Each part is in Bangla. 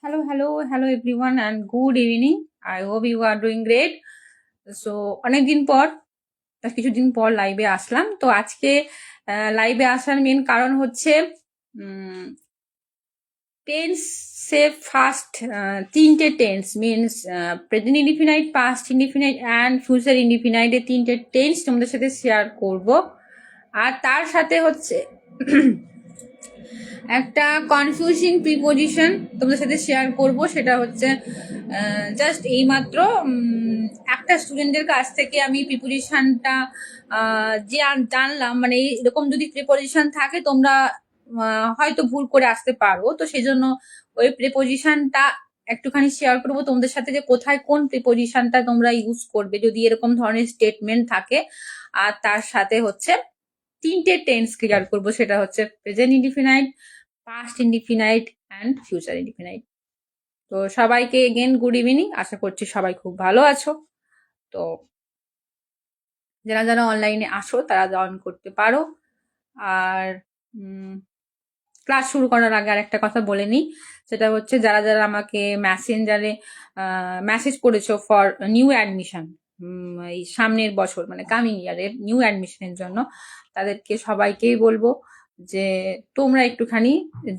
Hello everyone and good evening. I hope you are doing great. So অনেকদিন পর কিছুদিন পর লাইভে আসলাম। তো আজকে লাইভে আসার মেন কারণ হচ্ছে টেন্সে ফার্স্ট তিনটে tense means present indefinite, past indefinite and future ইনডিফিনাইটের তিনটে টেন্স তোমাদের সাথে শেয়ার করব। আর তার সাথে হচ্ছে একটা কনফিউজিং প্রিপোজিশন তোমাদের সাথে শেয়ার করব। সেটা হচ্ছে জাস্ট এইমাত্র একটা স্টুডেন্টের কাছ থেকে আমি প্রিপোজিশনটা যে জানলাম, মানে এরকম যদি প্রিপোজিশন থাকে তোমরা হয়তো ভুল করে আসতে পারো, তো সেই জন্য ওই প্রিপোজিশনটা একটুখানি শেয়ার করবো তোমাদের সাথে, যে কোথায় কোন প্রিপোজিশনটা তোমরা ইউজ করবে যদি এরকম ধরনের স্টেটমেন্ট থাকে। আর তার সাথে হচ্ছে তিনটে টেন্স ক্লিয়ার করবো, সেটা হচ্ছে present indefinite, past indefinite and future indefinite. তো সবাইকে এগেন গুড ইভিনিং, আশা করছি সবাই খুব ভালো আছো। তো যারা যারা অনলাইনে আসো তারা জয়েন করতে পারো। আর ক্লাস শুরু করার আগে আর একটা কথা বলে নিই, সেটা হচ্ছে যারা যারা আমাকে মেসেঞ্জারে মেসেজ করেছো ফর নিউ অ্যাডমিশন, এই সামনের বছর মানে কামিং ইয়ারের নিউ অ্যাডমিশনের জন্য, তাদেরকে সবাইকেই বলবো যে তোমরা একটুখানি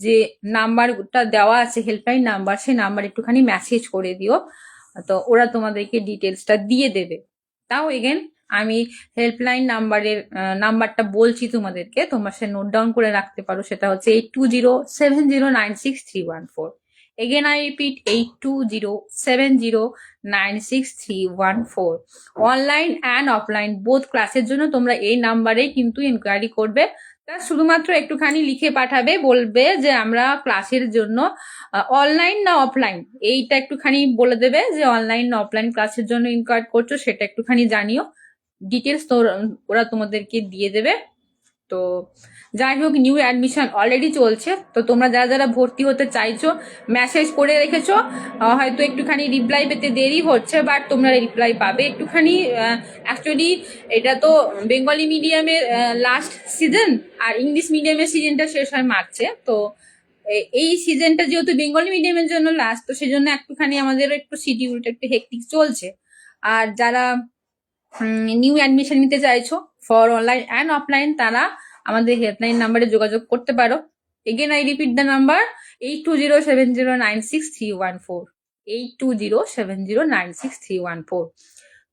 যে নাম্বারটা দেওয়া আছে হেল্পলাইন নাম্বার, সেই নাম্বার একটুখানি মেসেজ করে দিও, তো ওরা তোমাদেরকে ডিটেলসটা দিয়ে দেবে। তাও এগেন আমি হেল্পলাইন নাম্বারটা বলছি তোমাদেরকে, তোমরা সে নোট ডাউন করে রাখতে পারো। সেটা হচ্ছে 8207096314। Again I repeat 8207096314। Online and offline both ক্লাসের জন্য তোমরা এই নাম্বারে কিন্তু ইনকোয়ারি করবে। তা শুধুমাত্র একটুখানি লিখে পাঠাবে, বলবে যে আমরা ক্লাসের জন্য অনলাইন না অফলাইন, এইটা একটুখানি বলে দেবে যে অনলাইন না অফলাইন ক্লাসের জন্য ইনকোয়ারি করছো, সেটা একটুখানি জানিও। ডিটেলস তো ওরা তোমাদেরকে দিয়ে দেবে। তো যাই হোক, নিউ অ্যাডমিশন অলরেডি চলছে, তো তোমরা যারা যারা ভর্তি হতে চাইছো মেসেজ করে রেখেছো, হয়তো একটুখানি রিপ্লাই পেতে দেরি হচ্ছে, বাট তোমরা রিপ্লাই পাবে একটুখানি। অ্যাকচুয়ালি এটা তো বেঙ্গলি মিডিয়ামের লাস্ট সিজন, আর ইংলিশ মিডিয়ামের সিজনটা শেষ হয় মার্চে। তো এই সিজনটা যেহেতু বেঙ্গলি মিডিয়ামের জন্য লাস্ট, তো সেই জন্য একটুখানি আমাদের একটু শিডিউলটা একটু হেক্টিক চলছে। আর যারা নিউ অ্যাডমিশন নিতে চাইছো ফর অনলাইন অ্যান্ড অফলাইন, তারা আমাদের হেল্পলাইন নাম্বারে যোগাযোগ করতে পারো। Again I repeat the number 8207096314, 8207096314।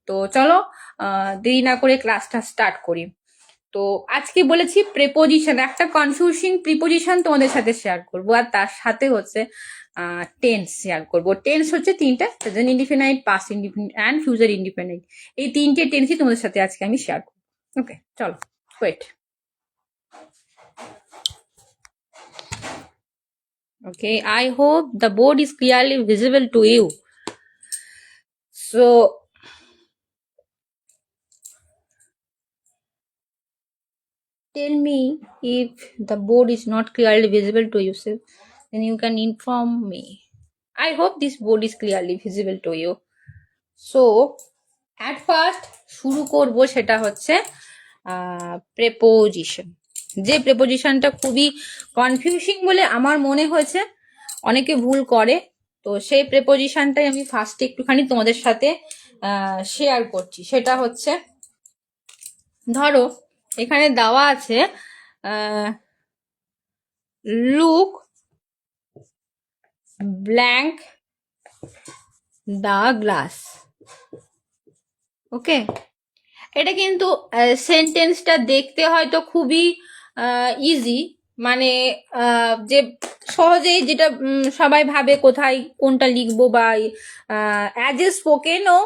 তো চলো দেরি না করে ক্লাসটা স্টার্ট করি। তো আজকে বলেছি প্রেপোজিশন, একটা কনফিউজিং প্রিপোজিশন তোমাদের সাথে শেয়ার করব, আর তার সাথে হচ্ছে টেন্স শেয়ার করব। টেন্স হচ্ছে তিনটা, present indefinite, past indefinite and future indefinite. এই তিনটে টেন্সই তোমাদের সাথে আজকে আমি শেয়ার করব। ওকে, চলো wait. Okay, I hope the board is clearly visible to you. So tell me if the board is not clearly visible to you, then you can inform me. I hope this board is clearly visible to you. So at first শুরু করব, সেটা হচ্ছে প্রেপোজিশন। যে প্রেপোজিশনটা খুবই কনফিউজিং বলে আমার মনে হয়েছে, অনেকে ভুল করে, তো সেই প্রেপোজিশনটাই আমি ফার্স্টে একটুখানি তোমাদের সাথে শেয়ার করছি। সেটা হচ্ছে, ধরো এখানে দেওয়া আছে লুক ব্ল্যাঙ্ক দ্য গ্লাস। ওকে, এটা কিন্তু সেন্টেন্সটা দেখতে হয়তো খুবই ইজি, মানে যে সহজেই যেটা সবাই ভাবে কোথায় কোনটা লিখবো, বা অ্যাজ এ স্পোকেনও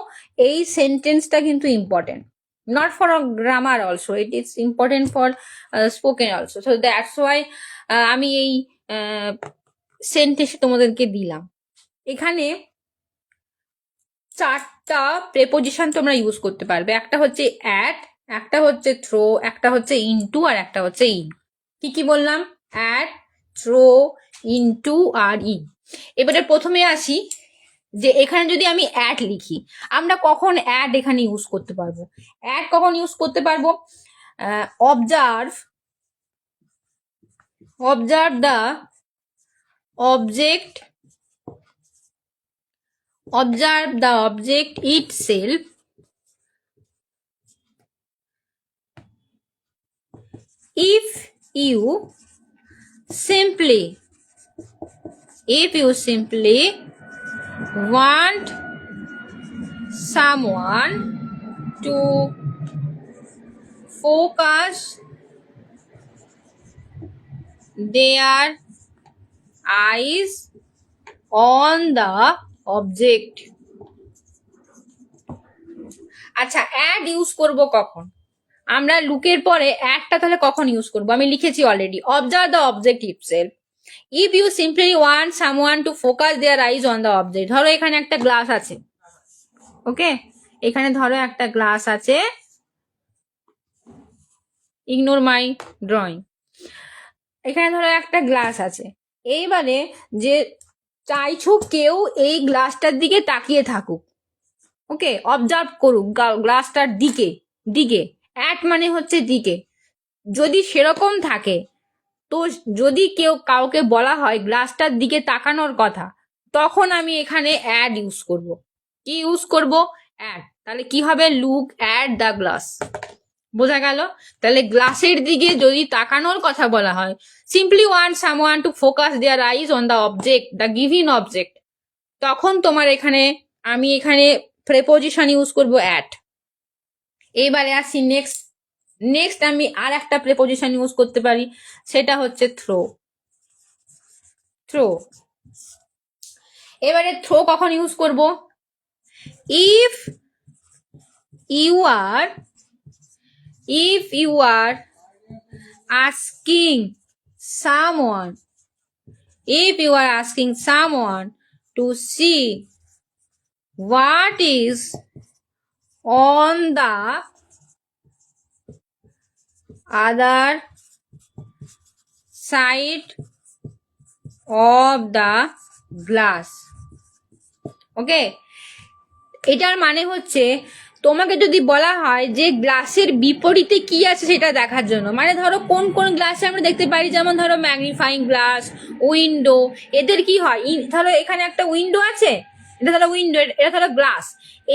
এই সেন্টেন্সটা কিন্তু important, not for grammar also, it is important for spoken also. So that's why আমি এই সেন্টেন্স তোমাদেরকে দিলাম। এখানে চারটা প্রেপোজিশন তোমরা ইউজ করতে পারবে। একটা হচ্ছে অ্যাট, একটা হচ্ছে থ্রো, একটা হচ্ছে ইনটু, আর একটা হচ্ছে ইন। কি কি বললাম? অ্যাট, থ্রো, ইনটু আর ইন। এবারে প্রথমে আসি, যে এখানে যদি আমি অ্যাট লিখি, আমরা কখন অ্যাট এখানে ইউজ করতে পারবো? অ্যাট কখন ইউজ করতে পারবো? Observe the object observe the object itself if you simply want someone to focus their eyes on the object. আচ্ছা, অ্যাড ইউজ করব কখন? আমরা লুকের পরে অ্যাডটা তাহলে কখন ইউজ করব? আমি লিখেছি already, observe the object itself if you simply want someone to focus their eyes on the object. ধরো এখানে একটা গ্লাস আছে, ওকে, এখানে ধরো একটা গ্লাস আছে, ইগনোর মাই ড্রয়িং। এখানে ধরো একটা গ্লাস আছে, এইবারে যে চাইছো কেউ এই গ্লাসটার দিকে তাকিয়ে থাকুক, ওকে, অবজার্ভ করুক গ্লাসটার দিকে দিকে, অ্যাট মানে হচ্ছে দিকে। যদি সেরকম থাকে, তো যদি কেউ কাউকে বলা হয় গ্লাসটার দিকে তাকানোর কথা, তখন আমি এখানে অ্যাড ইউজ করব। কি ইউজ করব? অ্যাড। তাহলে কি হবে? Look at the glass. বোঝা গেল? তাহলে গ্লাসের দিকে যদি তাকানোর কথা বলা হয়, simply want someone to focus their eyes on the object, the given object, তখন তোমার এখানে আমি এখানে প্রেপোজিশন ইউজ করব অ্যাট। এবারে আসি নেক্সট আমি আর একটা প্রেপোজিশন ইউজ করতে পারি, সেটা হচ্ছে থ্রো। এবারে থ্রো কখন ইউজ করব? If you are asking someone to see what is on the other side of the glass, ওকে, এটার মানে হচ্ছে তোমাকে যদি বলা হয় যে গ্লাসের বিপরীতে কি আছে সেটা দেখার জন্য, মানে ধরো কোন কোন গ্লাসে আমরা দেখতে পারি, যেমন ধরো ম্যাগনিফাইং গ্লাস, উইন্ডো, এদের কি হয়, ধরো এখানে একটা উইন্ডো আছে, এটা ধরো উইন্ডো, এটা ধরো গ্লাস,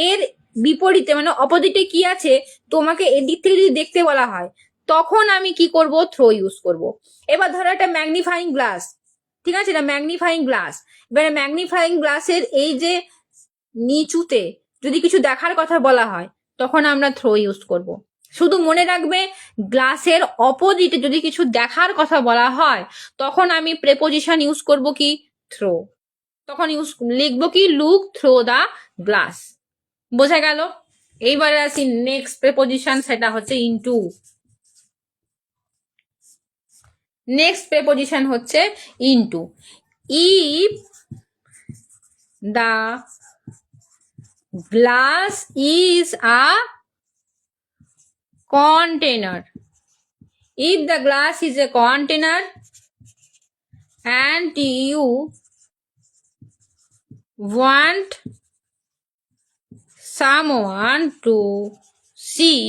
এর বিপরীতে মানে অপোজিটে কি আছে তোমাকে এদিক থেকে যদি দেখতে বলা হয়, তখন আমি কি করব? থ্রো ইউজ করব। এবার ধরো একটা ম্যাগনিফাইং গ্লাস, ঠিক আছে, এটা ম্যাগনিফাইং গ্লাস, এবারে ম্যাগনিফাইং গ্লাসের এই যে নিচুতে যদি কিছু দেখার কথা বলা হয়, তখন আমরা থ্রো ইউজ করব। শুধু মনে রাখবে, গ্লাসের অপোজিটে যদি কিছু দেখার কথা বলা হয়, তখন আমি প্রেপোজিশন ইউজ করব কি? থ্রো। তখন লিখবো কি? Look through the glass. বোঝা গেল? এইবারে আসি নেক্সট প্রেপোজিশন, সেটা হচ্ছে ইনটু। নেক্সট প্রেপোজিশন হচ্ছে into. If the glass is a container, if the glass is a container and you want someone to see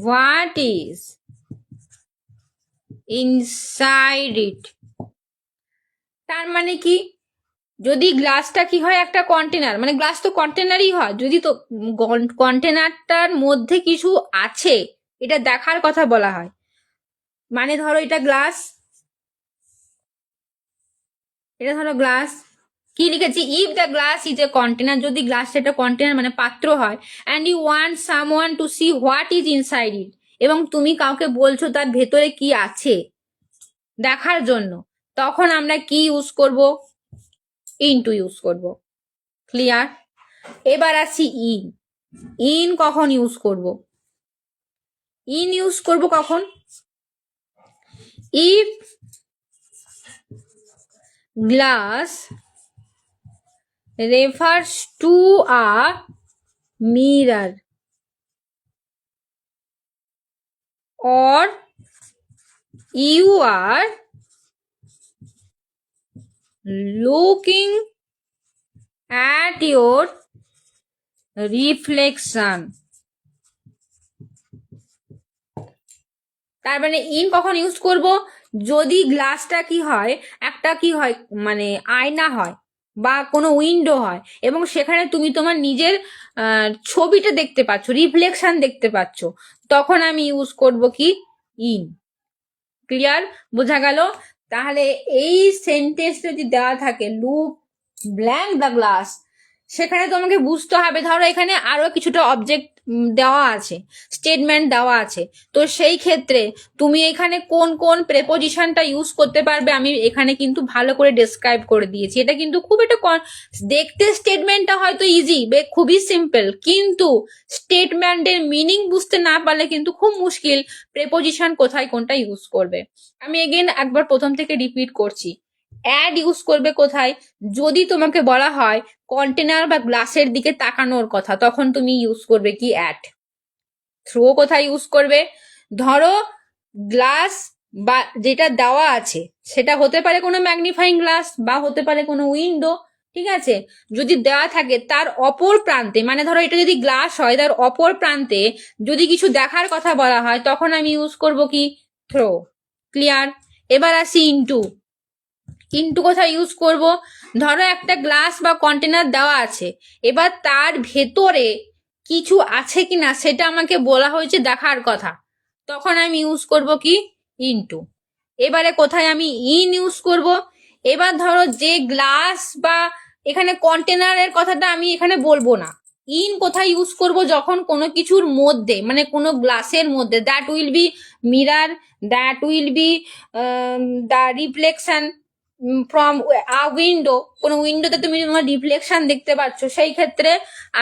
what is inside it, তার মানে কি? যদি গ্লাসটা কি হয়, একটা কন্টেনার, মানে গ্লাস তো কন্টেনারই হয়, যদি তো কন্টেনারটার মধ্যে কিছু আছে এটা দেখার কথা বলা হয়, মানে ধরো এটা গ্লাস, এটা ধরো গ্লাস, কি লিখেছি? If the glass is a container, যদি গ্লাসটা একটা কন্টেনার মানে পাত্র হয়, and you want someone to see what is inside it, এবং তুমি কাউকে বলছো তার ভেতরে কি আছে দেখার জন্য, তখন আমরা কি ইউজ করব? ইনটু ইউজ করব। ক্লিয়ার? এবার আসি ইন কখন ইউজ করব? ইন ইউজ করব কখন? If glass refers to a mirror or you are looking at your reflection, তার মানে ইন কখন ইউজ করব? যদি গ্লাসটা কি হয়, একটা কি হয়, মানে আয়না হয়, বা কোনো উইন্ডো হয় এবং সেখানে তুমি তোমার নিজের ছবিটা দেখতে পাচ্ছ, রিফ্লেকশন দেখতে পাচ্ছ, তখন আমি ইউজ করব কি ইন। ক্লিয়ার? বোঝা গেল? তাহলে এই সেন্টেন্স যদি দেওয়া থাকে লুক ব্ল্যাঙ্ক দ্য গ্লাস, সেখানে তোমাকে বুঝতে হবে, ধরো এখানে আরো কিছুটা অবজেক্ট দেওয়া আছে, স্টেটমেন্ট দেওয়া আছে, তো সেই ক্ষেত্রে তুমি এখানে কোন কোন প্রেপোজিশনটা ইউজ করতে পারবে আমি এখানে কিন্তু ভালো করে ডেসক্রাইব করে দিয়েছি। এটা কিন্তু খুব একটা দেখতে স্টেটমেন্টটা হয়তো ইজি, খুবই সিম্পল, কিন্তু স্টেটমেন্টের মিনিং বুঝতে না পারলে কিন্তু খুব মুশকিল প্রেপোজিশন কোথায় কোনটা ইউজ করবে। আমি এগেন একবার প্রথম থেকে রিপিট করছি, অ্যাড ইউজ করবে কোথায়? যদি তোমাকে বলা হয় কন্টেনার বা গ্লাসের দিকে তাকানোর কথা, তখন তুমি ইউজ করবে কি অ্যাড। থ্রো কোথায় ইউজ করবে? ধরো গ্লাস বা যেটা দেওয়া আছে সেটা হতে পারে কোনো ম্যাগনিফাইং গ্লাস বা হতে পারে কোনো উইন্ডো, ঠিক আছে? যদি দেওয়া থাকে তার অপর প্রান্তে, মানে ধরো এটা যদি গ্লাস হয় তার অপর প্রান্তে যদি কিছু দেখার কথা বলা হয়, তখন আমি ইউজ করব কি থ্রো। ক্লিয়ার? এবার আসি ইনটু। ইনটু কোথায় ইউজ করব? ধরো একটা গ্লাস বা কন্টেনার দেওয়া আছে, এবার তার ভেতরে কিছু আছে কিনা সেটা আমাকে বলা হয়েছে দেখার কথা, তখন আমি ইউজ করব কি ইনটু। এবারে কোথায় আমি ইন ইউজ করব? এবার ধরো যে গ্লাস বা এখানে কন্টেনারের কথাটা আমি এখানে বলবো না। ইন কোথায় ইউজ করব? যখন কোনো কিছুর মধ্যে, মানে কোনো গ্লাসের মধ্যে, that will be mirror, that will be the reflection from a window, কোনো উইন্ডোতে তুমি তোমার রিফ্লেকশন দেখতে পাচ্ছ, সেই ক্ষেত্রে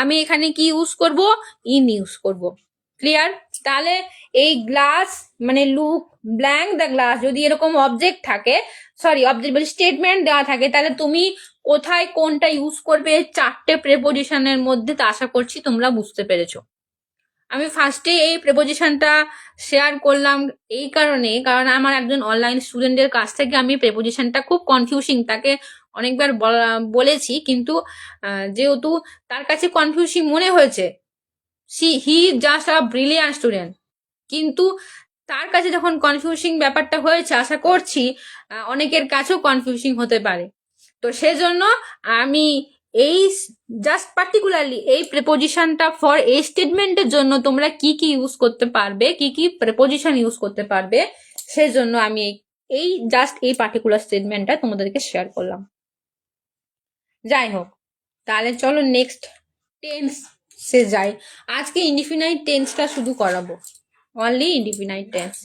আমি এখানে কি ইউজ করব? ইন ইউজ করব। ক্লিয়ার? তাহলে এই গ্লাস মানে লুক ব্ল্যাঙ্ক দ্য গ্লাস যদি এরকম অবজেক্ট থাকে, সরি অবজেক্ট বলি স্টেটমেন্ট দেওয়া থাকে, তাহলে তুমি কোথায় কোনটা ইউজ করবে চারটে প্রেপোজিশনের মধ্যে, তা আশা করছি তোমরা বুঝতে পেরেছো। আমি ফার্স্টে এই প্রেপোজিশনটা শেয়ার করলাম এই কারণে, কারণ আমার একজন অনলাইন স্টুডেন্টের কাছ থেকে আমি প্রেপোজিশনটা খুব কনফিউজিং, তাকে অনেকবার বলেছি, কিন্তু যেহেতু তার কাছে কনফিউজিং মনে হয়েছে, he just a brilliant student, কিন্তু তার কাছে যখন কনফিউজিং ব্যাপারটা হয়েছে, আশা করছি অনেকের কাছেও কনফিউজিং হতে পারে। তো সেজন্য আমি এই জাস্ট পার্টিকুলারলি এই প্রেপোজিশনটা ফর এই স্টেটমেন্টের জন্য তোমরা কি কি ইউজ করতে পারবে, কি কি প্রেপোজিশন ইউজ করতে পারবে, সেজন্য আমি এই জাস্ট এই পার্টিকুলার স্টেটমেন্টটা তোমাদেরকে শেয়ার করলাম। যাই হোক, তাহলে চলো নেক্সট টেন্স সে যাই। আজকে ইনডিফিনাইট টেন্সটা শুধু করাবো, অনলি ইনডিফিনাইট টেন্স।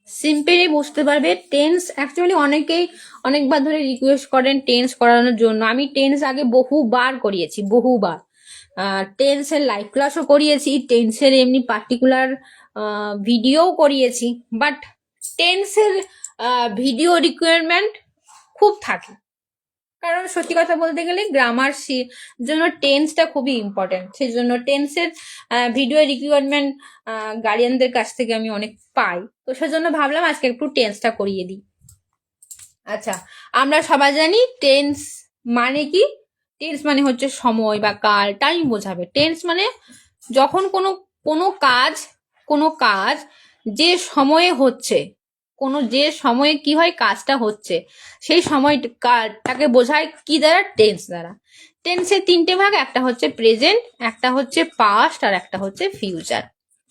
সিম্পলি বুঝতে পারবে। টেন্স অ্যাকচুয়ালি অনেকেই অনেকবার ধরে রিকোয়েস্ট করেন টেন্স করানোর জন্য। আমি টেন্স আগে বহুবার করিয়েছি, বহুবার। টেন্সের লাইভ ক্লাসও করিয়েছি, টেন্সের এমনি পার্টিকুলার ভিডিও করিয়েছি, বাট টেন্সের ভিডিও রিকোয়ারমেন্ট খুব থাকে, কারণ সত্যি কথা বলতে গেলে গ্রামার জন্য টেন্সটা খুবই ইম্পর্টেন্ট। সেই জন্য টেন্সের ভিডিও রিকোয়ারমেন্ট গার্ডিয়ানদের কাছ থেকে আমি অনেক পাই, তো সেজন্য ভাবলাম আজকে একটু টেন্সটা করিয়ে দিই। আচ্ছা, আমরা সবাই জানি টেন্স মানে কি? টেন্স মানে হচ্ছে সময় বা কাল, টাইম বোঝাবে। টেন্স মানে যখন কোনো কাজ যে সময়ে হচ্ছে, যে সময়ে কি হয় কাজটা হচ্ছে, সেই সময়টাকে বোঝায় কি দ্বারা? টেন্স দ্বারা। টেন্সের তিনটে ভাগ, একটা হচ্ছে প্রেজেন্ট, একটা হচ্ছে পাস্ট, আর একটা হচ্ছে ফিউচার।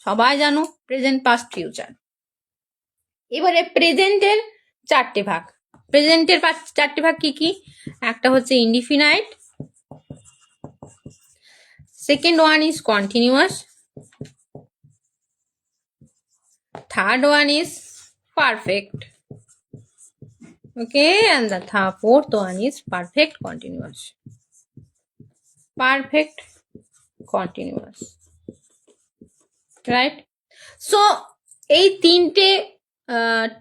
সবাই জানো প্রেজেন্ট, পাস্ট, ফিউচার। এবারে প্রেজেন্টের চারটে ভাগ। প্রেজেন্টের চারটে ভাগ কি কি? একটা হচ্ছে indefinite, second one is continuous, third one is perfect, okay, and the fourth one is perfect continuous. Right? So এই তিনটে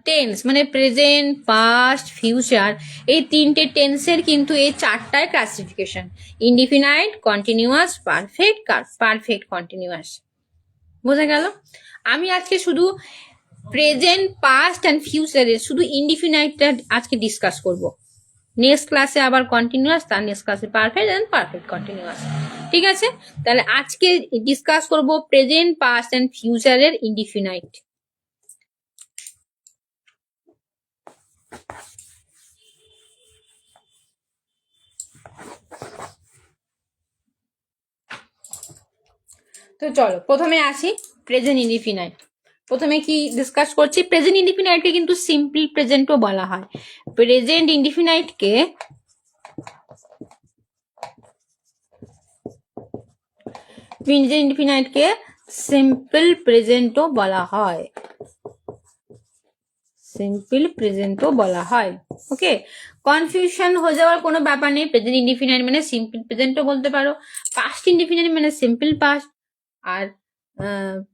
টেন্স মানে প্রেজেন্ট, পাস্ট, ফিউচার, এই তিনটে টেন্সের কিন্তু এই চারটায় classification: indefinite, continuous, perfect continuous. বোঝা গেল? আমি আজকে শুধু প্রেজেন্ট, পাস্ট অ্যান্ড ফিউচারের শুধু ইনডিফিনাইটটা আজকে ডিসকাস করব। নেক্সট ক্লাসে আবার কন্টিনিউয়াস, তার নেক্সট ক্লাসে পারফেক্ট অ্যান্ড পারফেক্ট কন্টিনিউয়াস। ঠিক আছে? তাহলে আজকে ডিসকাস করব প্রেজেন্ট, পাস্ট অ্যান্ড ফিউচারের ইনডিফিনাইট। তো চলো প্রথমে আসি প্রেজেন্ট ইনডিফিনাইট। প্রথমে কি ডিসকাস করছি, প্রেজেন্ট ইনডিফিনাইটকে কিন্তু সিম্পল প্রেজেন্টও বলা হয়। প্রেজেন্ট ইনডিফিনাইটকে প্রেজেন্ট ইনডিফিনাইটকে সিম্পল প্রেজেন্টও বলা হয়, সিম্পল প্রেজেন্টও বলা হয়। ওকে, কনফিউশন হয়ে যাওয়ার কোনো ব্যাপার নেই। প্রেজেন্ট ইনডিফিনাইট মানে সিম্পল প্রেজেন্টও বলতে পারো, পাস্ট ইনডিফিনাইট মানে সিম্পল পাস্ট, আর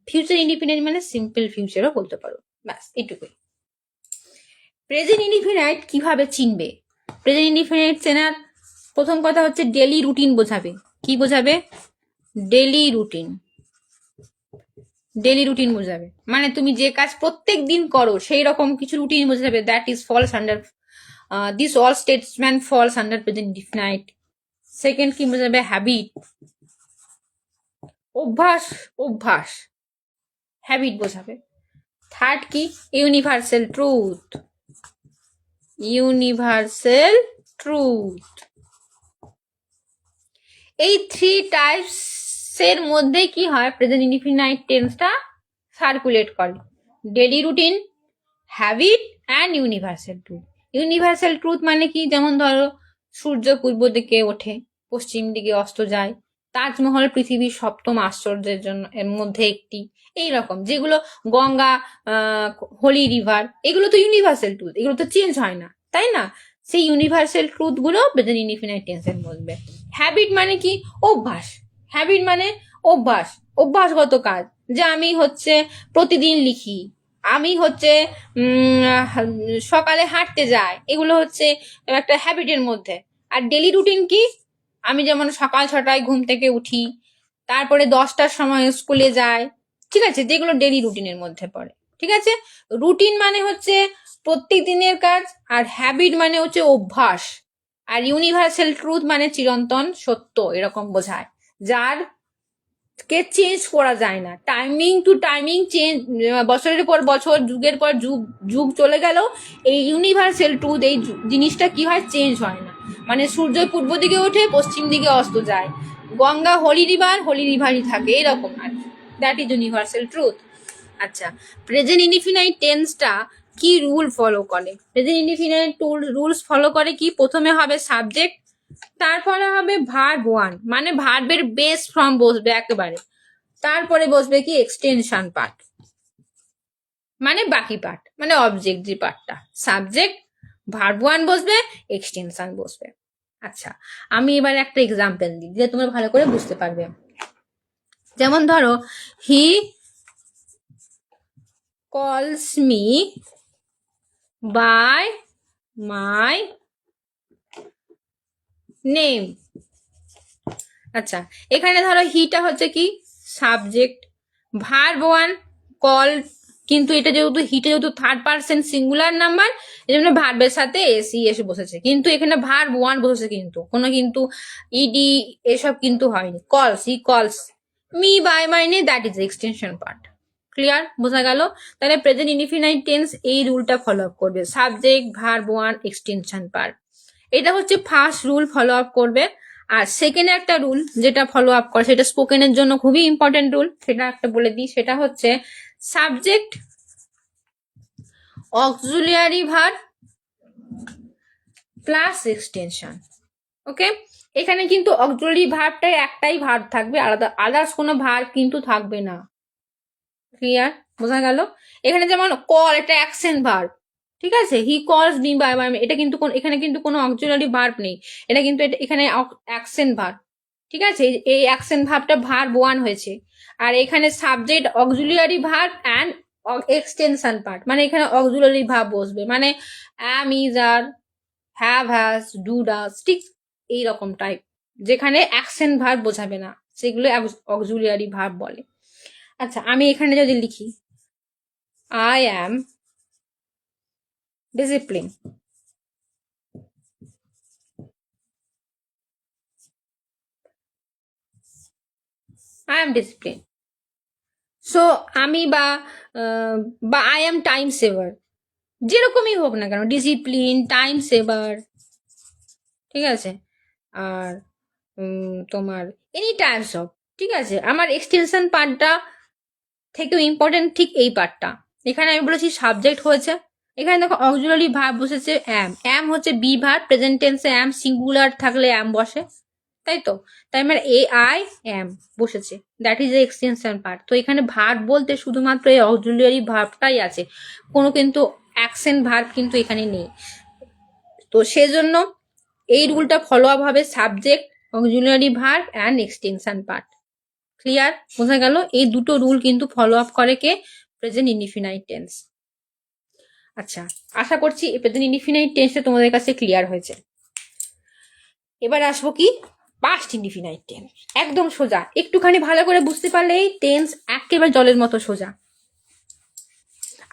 ফিউচার ইনডিফিনাইট মানে সিম্পল ফিউচারও বলতে পারো। ব্যাস এটুকুই। প্রেজেন্ট ইনডিফিনাইট কিভাবে চিনবে? প্রেজেন্ট ইনডিফিনাইট চেনার প্রথম কথা হচ্ছে ডেলি রুটিন বোঝাবে। কি বোঝাবে? Daily routine. ডেলি রুটিন বোঝাবে মানে তুমি যে কাজ প্রত্যেক দিন করো সেই রকম কিছু রুটিন বোঝাবে। That is false under this all Statesman false under present indefinite. Second কি বোঝাবে? হ্যাবিট, অভ্যাস, অভ্যাস, হ্যাবিট বোঝাবে। থার্ড কি? Universal truth, universal truth. এই থ্রি টাইপস এর মধ্যে কি হয়, প্রেজেন্ট ইনডিফিনাইট টেন্সটা সার্কুলেট করে। Daily routine, habit and universal truth. Universal truth মানে কি? যেমন ধরো সূর্য পূর্ব দিকে ওঠে, পশ্চিম দিকে অস্ত যায়, তাজমহল পৃথিবীর সপ্তম আশ্চর্যের জন্য এর মধ্যে একটি, এইরকম যেগুলো গঙ্গা, হোলি রিভার, এগুলো তো ইউনিভার্সাল ট্রুথ, এগুলো তো চেঞ্জ হয় না, তাই না? সেই ইউনিভার্সাল ট্রুথ গুলো প্রেজেন্ট ইনডিফিনাইট টেন্সের মধ্যে। হ্যাবিট মানে কি? অভ্যাস। হ্যাবিট মানে অভ্যাস, অভ্যাসগত কাজ। যে আমি হচ্ছে প্রতিদিন লিখি, আমি হচ্ছে সকালে হাঁটতে যাই, এগুলো হচ্ছে একটা হ্যাবিটের মধ্যে। আর ডেলি রুটিন কি? আমি যেমন সকাল 6টায় ঘুম থেকে উঠি, তারপরে 10টার সময় স্কুলে যাই, ঠিক আছে, যেগুলো ডেলি রুটিনের মধ্যে পড়ে। ঠিক আছে, রুটিন মানে হচ্ছে প্রত্যেক দিনের কাজ, আর হ্যাবিট মানে হচ্ছে অভ্যাস, আর ইউনিভার্সাল ট্রুথ মানে চিরন্তন সত্য, এরকম বোঝায়, যার কে চেঞ্জ করা যায় না। টাইমিং টু টাইমিং চেঞ্জ, বছরের পর বছর, যুগের পর যুগ, যুগ চলে গেল, এই ইউনিভার্সাল ট্রুথ, এই জিনিসটা কি হয়? চেঞ্জ হয় না। মানে সূর্য পূর্ব দিকে ওঠে, পশ্চিম দিকে অস্ত যায়, গঙ্গা হোলি রিভারই থাকে, এরকম আর কি। That is universal truth. আচ্ছা, প্রেজেন্ট ইনডিফিনাইট টেন্সটা কি রুল ফলো করে? প্রেজেন্ট ইনডিফিনাইট রুলস ফলো করে কি? প্রথমে হবে সাবজেক্ট, তারপরে হবে ভার্ব ওয়ান, মানে ভার্বের বেস ফর্ম বসবে একেবারে, তারপরে বসবে কি? এক্সটেনশন পার্ট, মানে বাকি পার্ট, মানে অবজেক্ট যে পার্টটা। সাবজেক্ট, ভার্ব ওয়ান বসবে, এক্সটেনশন বসবে। আচ্ছা, আমি এবার একটা এক্সাম্পল দিই, যে তোমরা ভালো করে বুঝতে পারবে। যেমন ধরো, হি calls me by my name. আচ্ছা, এখানে ধরো হিটা হচ্ছে কি? সাবজেক্ট, ভার্ব ওয়ান কল, কিন্তু এটা যেহেতু হিটা যেহেতু থার্ড পার্সন সিঙ্গুলার নাম্বার, এই জন্য ভার্বের সাথে এসি এসে বসেছে, কিন্তু এখানে ভার্ব ওয়ান বসেছে, কিন্তু কোনো কিন্তু ইডি এসব কিন্তু হয়নি। Calls, he calls me by my name, that is extension part. Clear? বোঝা গেল? তাহলে প্রেজেন্ট ইনডিফিনাইট টেন্স এই রুলটা ফলো আপ করবে, subject, verb one, extension part. এটা হচ্ছে ফার্স্ট রুল, ফলো আপ করবে। আর সেকেন্ড একটা রুল যেটা ফলো আপ করে, সেটা স্পোকেনের জন্য খুবই ইম্পর্টেন্ট রুল, সেটা একটা বলে দিই। সেটা হচ্ছে subject, auxiliary verb plus extension. Okay, এখানে কিন্তু অক্সিলিয়ারি ভার্বটাই একটাই ভার্ব থাকবে, আলাদা আদার্স কোনো ভার্ব কিন্তু থাকবে না। ক্লিয়ার? বোঝা গেল? এখানে যেমন কল, এটা অ্যাকশন ভার্ব, ঠিক আছে, হি কলস মি বাই মাই, এটা কিন্তু এখানে কিন্তু কোনো অক্সিলিয়ারি ভার্ব নেই, এটা কিন্তু এখানে অ্যাকশন ভার্ব, ঠিক আছে। এই অ্যাকশন ভার্বটা ভার্ব ওয়ান হয়েছে। আর এখানে subject, auxiliary verb and extension part, মানে এখানে অক্সিলিয়ারি ভার্ব বসবে, মানে am, is, are, have, has, do, does, ঠিক এইরকম টাইপ, যেখানে অ্যাকশন ভার্ব বোঝাবে না, সেগুলো অক্সিলিয়ারি ভার্ব বলে। আচ্ছা, আমি এখানে যদি লিখি I am discipline, I am discipline, so আমি বা আই এম টাইম সেভার, যেরকমই হোক না কেন, ডিসিপ্লিন, টাইম সেভার, ঠিক আছে, আর তোমার এনি টাইপস অফ, ঠিক আছে, আমার এক্সটেনশন পার্টটা থেকেও ইম্পর্টেন্ট ঠিক এই পার্টটা। এখানে আমি বলেছি সাবজেক্ট হয়েছে, এখানে দেখো অক্সিলারি ভার্ব বসেছে অ্যাম হচ্ছে বি ভার্ব, প্রেজেন্ট টেন্সে অ্যাম, সিঙ্গুলার থাকলে অ্যাম বসে, তাই তো? তাই আমার আই অ্যাম বসেছে, that is a extension part. তো এখানে ভার্ব বলতে শুধুমাত্র এই অক্সিলারি ভার্বটাই আছে, কোনো কিন্তু অ্যাকশন ভার্ব কিন্তু এখানে নেই। তো সেজন্য এই রুলটা ফলো আপ হবে subject, auxiliary verb and extension part. Clear? বোঝা গেল? এই দুটো রুল কিন্তু ফলো আপ করে কে? Present indefinite tense. আচ্ছা, আশা করছি প্রেজেন্ট ইনডিফিনাইট টেন্সটা তোমাদের কাছে ক্লিয়ার হয়েছে। এবার আসবো কি? Past indefinite tense. একদম সোজা, একটুখানি ভালো করে বুঝতে পারলে এই টেন্স একেবারে জলের মতো সোজা।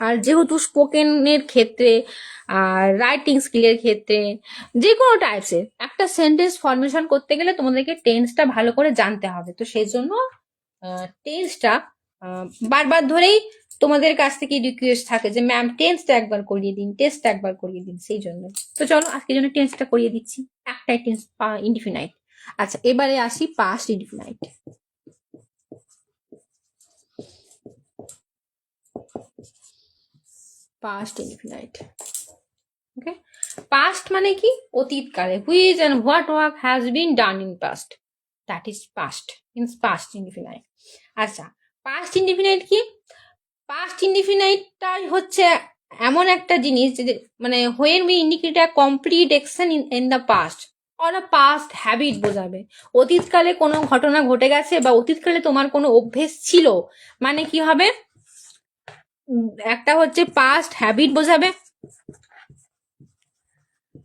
আর যেহেতু স্পোকেনের ক্ষেত্রে আর রাইটিং স্কিলের ক্ষেত্রে যে কোনো টাইপসের একটা সেন্টেন্স ফরমেশন করতে গেলে তোমাদেরকে টেন্সটা ভালো করে জানতে হবে। তো সেই জন্য টেন্সটা বারবার ধরেই তোমাদের কাছ থেকে রিকোয়েস্ট থাকে যে ম্যাম টেন্সটা একবার করিয়ে দিন, টেস্টটা একবার করিয়ে দিন, সেই জন্য। তো চলো আজকের জন্য টেন্সটা করিয়ে দিচ্ছি, একটাই টেন্স ইনডিফিনাইট। আচ্ছা, এবারে আসি past indefinite. Past indefinite, okay. Past মানে কি? অতীতকালে, which and what work has been done in past, that is past, means past indefinite. আচ্ছা, পাস্ট ইনডিফিনাইট কি? পাস্ট ইনডিফিনাইটটাই হচ্ছে এমন একটা জিনিস যে মানে when we indicate a complete action in the past or a past habit বোঝাবে। অতীতকালে কোনো ঘটনা ঘটে গেছে বা অতীতকালে তোমার কোনো অভ্যেস ছিল, মানে কি হবে? একটা হচ্ছে পাস্ট হ্যাবিট বোঝাবে,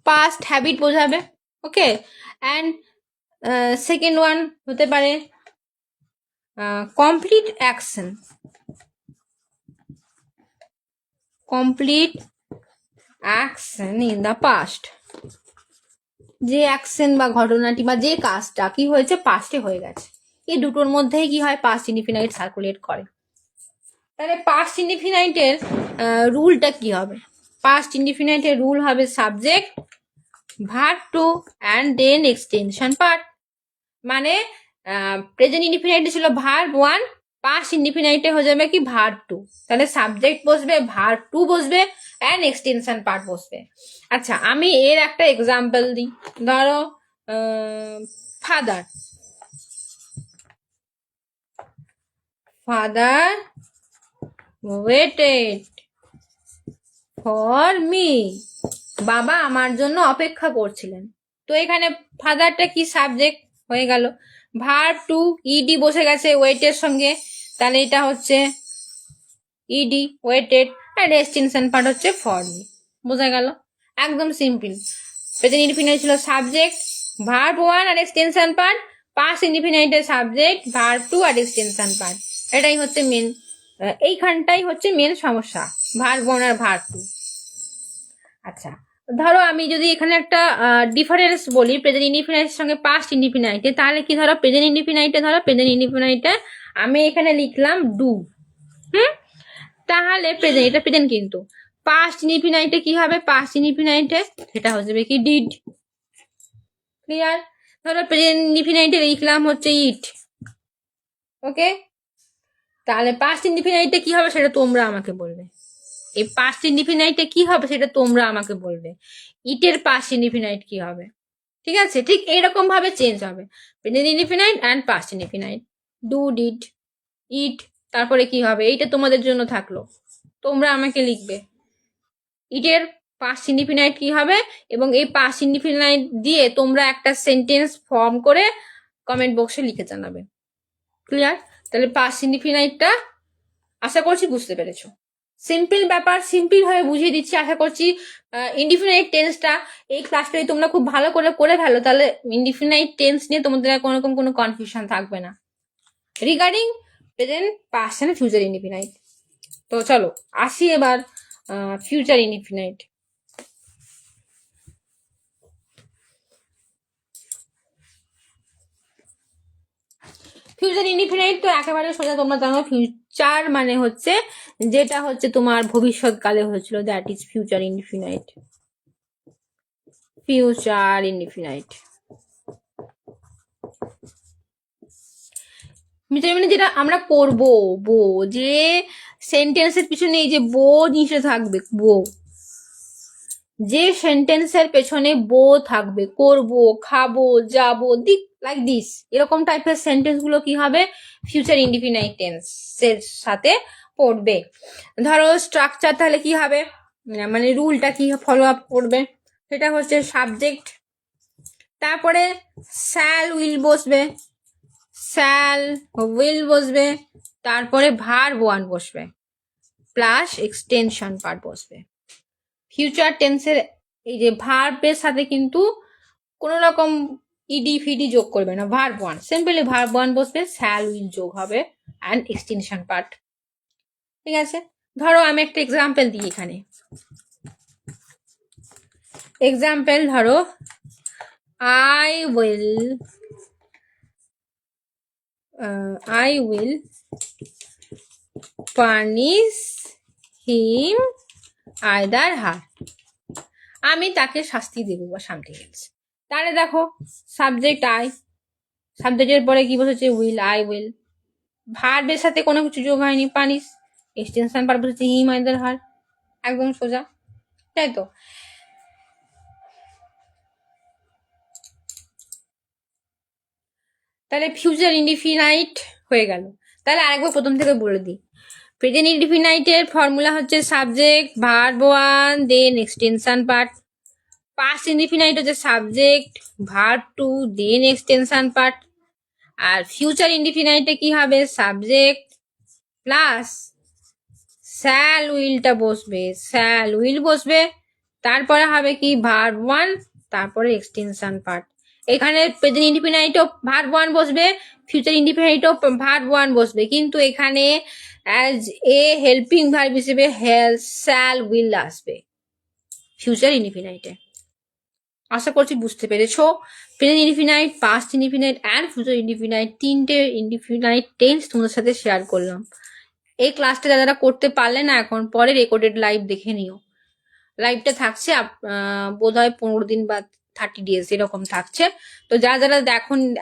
পাস্ট হ্যাবিট বোঝাবে, ওকে। অ্যান্ড সেকেন্ড ওয়ান হতে পারে complete action, complete action in the past, যে অ্যাকশন বা ঘটনাটি বা যে কাজটা কি হয়েছে পাস্টে হয়ে গেছে, এই দুটোর মধ্যেই কি হয়? পাস্ট ইনডিফিনাইট সার্কুলেট করে। তাহলে পাস্ট ইনডিফিনাইটের রুলটা কি হবে? পাস্ট ইনডিফিনাইটের রুল হবে subject, verb two and then extension part. মানে প্রেজেন্ট ইনডিফিনাইটে ছিল ভার্ব ওয়ান, পাস্ট ইনডিফিনাইটে হয়ে যাবে কি? Verb two. তাহলে সাবজেক্ট বসবে, ভার্ব টু বসবে, অ্যান্ড এক্সটেনশন পার্ট বসবে। আচ্ছা, আমি এর একটা এক্সাম্পল দিই। ধরো father, father waited for me, বাবা আমার জন্য অপেক্ষা করছিলেন। তো এখানে ফাদারটা কি? সাবজেক্ট হয়ে গেল, ভার্ব টু ইডি বসে গেছে ওয়েটের সঙ্গে, তাহলে এটা হচ্ছে ইডি ওয়েটেড, আর এক্সটেনশন পার্ট হচ্ছে ফর মি। বোঝা গেল? একদম সিম্পল। প্রেজেন্ট ইনডিফিনাইট ছিল সাবজেক্ট, ভার্ব ওয়ান আর এক্সটেনশন পার্ট, পাস্ট ইনডিফিনাইটের সাবজেক্ট, ভার্ব টু আর এক্সটেনশন পার্ট। এটাই হচ্ছে মেন, এইখানটাই হচ্ছে মেন সমস্যা, ভার্ব ওয়ান আর ভার্ব টু। আচ্ছা, ধরো আমি যদি এখানে একটা ডিফারেন্স বলি প্রেজেন্ট ইনডিফিনাইটের সঙ্গে পাস্ট ইনডিফিনাইটে, তাহলে কি? ধরো প্রেজেন্ট ইনডিফিনাইটে আমি এখানে লিখলাম ডু, তাহলে প্রেজেন্ট, এটা প্রেজেন্ট, কিন্তু পাস্ট ইনডিফিনাইটে কি হবে? পাস্ট ইনডিফিনাইটে সেটা হয়ে যাবে কি? ডিড। ক্লিয়ার? ধরো প্রেজেন্ট ইনডিফিনাইটে লিখলাম হচ্ছে ইট, ওকে। তাহলে পাস্ট ইনডিফিনাইটে কি হবে সেটা তোমরা আমাকে বলবে। এই পাস্ট ইনডিফিনাইটে কি হবে সেটা তোমরা আমাকে বলবে। ইটের পাস্ট ইনডিফিনাইট কি হবে? ঠিক আছে, ঠিক এইরকম ভাবে চেঞ্জ হবে, present indefinite and past indefinite. Do, did, it, তারপরে কি হবে? এইটা তোমাদের জন্য থাকলো, তোমরা আমাকে লিখবে ইটের পাস্ট ইনডিফিনাইট কি হবে, এবং এই পাস্ট ইনডিফিনাইট দিয়ে তোমরা একটা সেন্টেন্স ফর্ম করে কমেন্ট বক্সে লিখে জানাবে। ক্লিয়ার? তাহলে পাস্ট ইনডিফিনাইটটা আশা করছি বুঝতে পেরেছো। সিম্পল ব্যাপার, সিম্পল ভাবে বুঝিয়ে দিচ্ছি। আশা করছি ইনডিফিনাইট টেন্সটা এই ক্লাসটাই তোমরা খুব ভালো করে ফেলো, তাহলে ইনডিফিনাইট টেন্স নিয়ে তোমাদের কোনো রকম কোনো কনফিউশন থাকবে না regarding present, past and future indefinite. তো চলো আসি এবার ফিউচার ইনডিফিনাইট। ফিউচার ইনডিফিনাইট তো একেবারে সোজা, তোমরা জানো ফিউচার মানে হচ্ছে যেটা হচ্ছে তোমার ভবিষ্যৎকালে হয়েছিল, that is future indefinite. Future indefinite মানে যেটা আমরা করব, বো, যে সেন্টেন্সের পিছনে এই যে বো জিনিসটা থাকবে, বো, যে সেন্টেন্সের পেছনে বো থাকবে, করব, খাবো, যাবো, দিক, লাইক দিস, এরকম টাইপের সেন্টেন্স গুলো কি হবে, ফিউচার ইনডিফিনাইট টেন্সের সাথে পড়বে। ধরো স্ট্রাকচার তাহলে কি হবে, মানে রুলটা কি ফলো আপ করবে, সেটা হচ্ছে সাবজেক্ট, তারপরে শ্যাল উইল বসবে, শ্যাল উইল বসবে, তারপরে ভার্ব ওয়ান বসবে, প্লাস এক্সটেনশন পার্ট বসবে। ফিউচার টেন্সের এই যে ভার্বের সাথে কিন্তু কোনো রকম ইডি ফিডি যোগ করবে না, verb one, simply verb one বসবে, শ্যাল উইল যোগ হবে অ্যান্ড এক্সটেনশন পার্ট। ঠিক আছে, ধরো আমি একটা এক্সাম্পল দিই এখানে। এক্সাম্পল ধরো, I will punish him either her, আমি তাকে শাস্তি দেব বা সামথিং এলস। তাহলে দেখো সাবজেক্ট আই, সাবজেক্টের পরে কি বসেছে উইল, আই উইল, ভার্বের সাথে কোনো কিছু যোগ হয়নি, পানিশ, এক্সটেনশন পার বসেছে হিম আইদার হার, একদম সোজা, তাই তো। তাহলে ফিউচার ইনডিফিনাইট হয়ে গেল। তাহলে আরেকবার প্রথম থেকে বলে দিই, প্রেজেন্ট ইনডিফিনাইটের ফর্মুলা হচ্ছে subject, verb one, then extension part. Past indefinite হচ্ছে subject, verb two, then extension part. আর ফিউচার ইনডিফিনাইটে কি হবে, সাবজেক্ট প্লাস শ্যাল উইলটা বসবে, শ্যাল উইল বসবে, তারপরে হবে কি ভার্ব ওয়ান, তারপরে এক্সটেনশন পার্ট। এখানে প্রেজেন্ট ইনডিফিনাইটও ভার্ব ওয়ান বসবে, ফিউচার ইনডিফিনাইটও ভার্ব ওয়ান বসবে, কিন্তু এখানে অ্যাজ এ হেল্পিং ভার্ব হিসেবে শ্যাল উইল আসবে ফিউচার ইনডিফিনাইটে। আশা করছি বুঝতে পেরেছো। Present indefinite, past indefinite and future indefinite, তিনটে ইনডিফিনাইট টেন্স তোমাদের সাথে শেয়ার করলাম। এই ক্লাসটা যারা করতে পারলে না, এখন পরে রেকর্ডেড লাইভ দেখে নিও। লাইভটা থাকছে বোধ হয় 15 দিন বা 30 days এরকম থাকছে। তো যারা যারা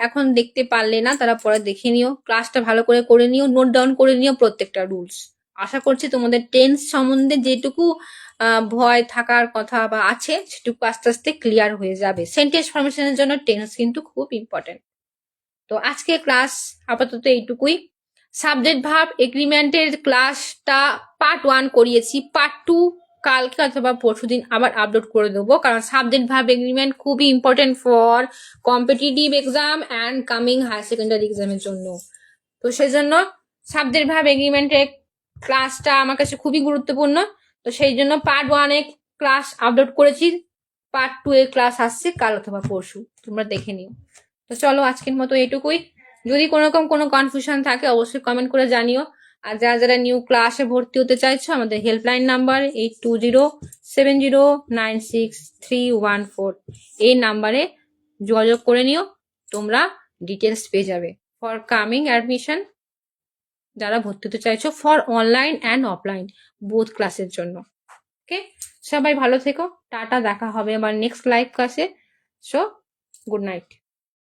এখন দেখতে পারলে না, তারা পরে দেখে নিও, ক্লাসটা ভালো করে নিও, নোট ডাউন করে নিও প্রত্যেকটা রুলস। আশা করছি তোমাদের টেন্স সম্বন্ধে যেটুকু ভয় থাকার কথা বা আছে, সেটুকু আস্তে আস্তে ক্লিয়ার হয়ে যাবে। সেন্টেন্স ফরমেশনের জন্য টেন্স কিন্তু খুব ইম্পর্টেন্ট। তো আজকে ক্লাস আপাতত এইটুকুই। সাবজেক্ট ভার্ব এগ্রিমেন্টের ক্লাসটা পার্ট 1 করিয়েছি, পার্ট 2 কালকে অথবা পরশুদিন আবার আপলোড করে দেবো, কারণ সাবজেক্ট ভার্ব এগ্রিমেন্ট খুবই important for competitive exam and coming higher secondary এক্সামের জন্য। তো সেই জন্য সাবজেক্ট ভার্ব এগ্রিমেন্টের ক্লাসটা আমার কাছে খুবই গুরুত্বপূর্ণ। তো সেই জন্য পার্ট 1 এ ক্লাস আপলোড করেছি, পার্ট 2 এর ক্লাস আসছে কাল অথবা পরশু, তোমরা দেখে নিও। তো চলো আজকের মতো এইটুকুই। যদি কোনো রকম কোনো কনফিউশন থাকে অবশ্যই কমেন্ট করে জানিও। আর যারা যারা নিউ ক্লাসে ভর্তি হতে চাইছো, আমাদের হেল্পলাইন নাম্বার 8207096314, এই নাম্বারে যোগাযোগ করে নিও, তোমরা ডিটেলস পেয়ে যাবে ফর কামিং অ্যাডমিশন, যারা ভর্তি হতে চাইছো for online and offline both ক্লাসের জন্য। ওকে, সবাই ভালো থেকো, টাটা, দেখা হবে আবার নেক্সট লাইভ ক্লাসে। So good night.